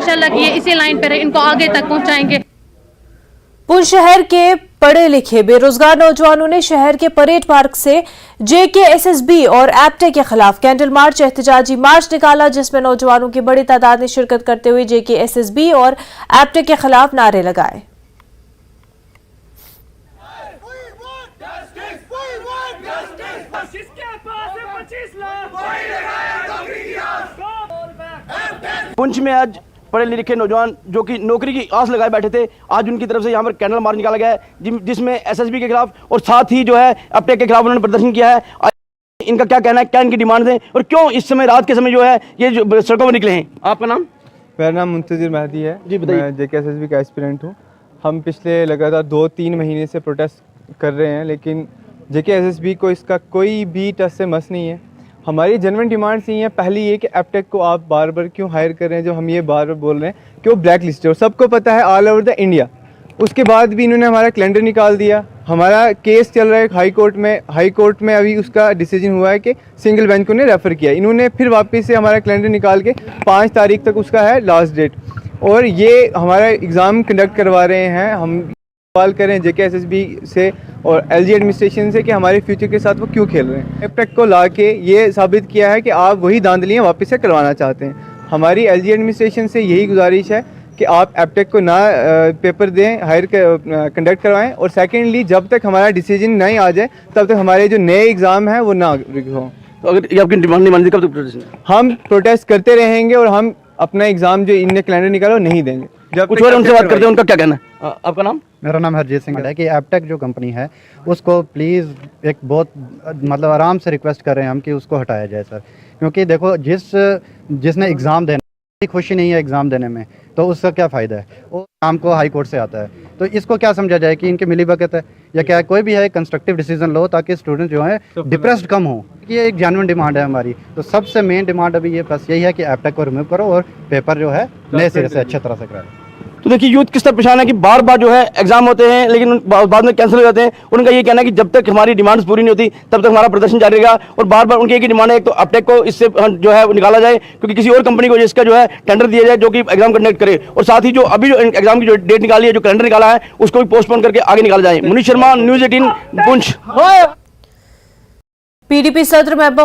इंशाल्लाह कि ये इसी लाइन पर इनको आगे तक पहुंचाएंगे। पुंछ शहर के पढ़े लिखे बेरोजगार नौजवानों ने शहर के परेड पार्क से JKSSB और एप्टे के खिलाफ कैंडल मार्च एहतजाजी मार्च निकाला, जिसमें नौजवानों की बड़ी तादाद ने शिरकत करते हुए JKSSB और एप्टे के खिलाफ नारे लगाए। पुंछ में आज पढ़े लिखे नौजवान जो कि नौकरी की आस लगाए बैठे थे, आज उनकी तरफ से यहाँ पर कैंडल मार्च निकाला गया है, जिसमें SSB के खिलाफ और साथ ही जो है एप्टे के खिलाफ उन्होंने प्रदर्शन किया है। इनका क्या कहना है, क्या इनकी डिमांड है और क्यों इस समय रात के समय जो है ये जो सड़कों में निकले हैं। आपका नाम? मेरा नाम मुंतजिर मेहदी है जी, बताइए। मैं JKSSB का एस्पिरेंट हूँ। हम पिछले लगातार 2-3 महीने से प्रोटेस्ट कर रहे हैं, लेकिन JKSSB को इसका कोई भी टस से मस नहीं है। हमारी जेन्युइन डिमांड्स यही हैं। पहली ये कि एप्टेक को आप बार बार क्यों हायर कर रहे हैं, जो हम ये बार बार बोल रहे हैं कि वो ब्लैक लिस्ट है और सबको पता है ऑल ओवर द इंडिया। उसके बाद भी इन्होंने हमारा कैलेंडर निकाल दिया। हमारा केस चल रहा है हाई कोर्ट में अभी उसका डिसीजन हुआ है कि सिंगल बेंच को ने रेफ़र किया। इन्होंने फिर वापस से हमारा कैलेंडर निकाल के 5 तारीख तक उसका है लास्ट डेट, और ये हमारा एग्ज़ाम कंडक्ट करवा रहे हैं। हम सवाल करें JKSSB से और LG एडमिनिस्ट्रेशन से कि हमारे फ्यूचर के साथ वो क्यों खेल रहे हैं। एप्टेक को ला के ये साबित किया है कि आप वही धांधलियाँ वापस से करवाना चाहते हैं। हमारी LG एडमिनिस्ट्रेशन से यही गुजारिश है कि आप एप्टेक को ना पेपर दें, हायर कंडक्ट करवाएं, और सेकेंडली जब तक हमारा डिसीजन नहीं आ जाए तब तक हमारे जो नए एग्ज़ाम हैं वो ना हों। तो अगर ये आपकी डिमांड नहीं मानती कब तक प्रोटेस्ट? हम प्रोटेस्ट करते रहेंगे और हम अपना एग्ज़ाम जो इनने कैलेंडर निकाला वो नहीं देंगे। जब कुछ और उनसे बात करते हैं, उनका क्या कहना है? आपका नाम? मेरा नाम हरजीत सिंह है। कि एप्टेक जो कंपनी है उसको प्लीज़ एक बहुत मतलब आराम से रिक्वेस्ट कर रहे हैं हम कि उसको हटाया जाए सर, क्योंकि देखो जिसने एग्ज़ाम देना खुशी नहीं है एग्ज़ाम देने में, तो उसका क्या फ़ायदा है। वो शाम को हाई कोर्ट से आता है, तो इसको क्या समझा जाए कि इनकी मिलीभगत है या क्या है। कोई भी है कंस्ट्रक्टिव डिसीजन लो ताकि स्टूडेंट जो है डिप्रेस्ड कम हो। ये एक जेन्युइन डिमांड है हमारी। तो सबसे मेन डिमांड अभी ये बस यही है कि एप्टेक को रिमूव करो और पेपर जो है नए सिरे से अच्छी तरह से कराए। तो देखिए यूथ किस तरह परेशान है कि बार बार जो है एग्जाम होते हैं लेकिन बाद में कैंसिल हो जाते हैं। उनका ये कहना है कि जब तक हमारी डिमांड्स पूरी नहीं होती तब तक हमारा प्रदर्शन जारी रहेगा। और बार बार उनकी एक ही डिमांड है, एक तो एप्टेक को इससे जो है निकाला जाए, क्योंकि किसी और कंपनी को जिसका जो है टेंडर दिया जाए जो कि एग्जाम कंडक्ट करे, और साथ ही जो अभी जो एग्जाम की जो डेट निकाली है, जो कैलेंडर निकाला है, उसको भी पोस्टपोन करके आगे निकाला जाए। मुनीश शर्मा, न्यूज़ 18 पुंछ। PDP सदर महबूबा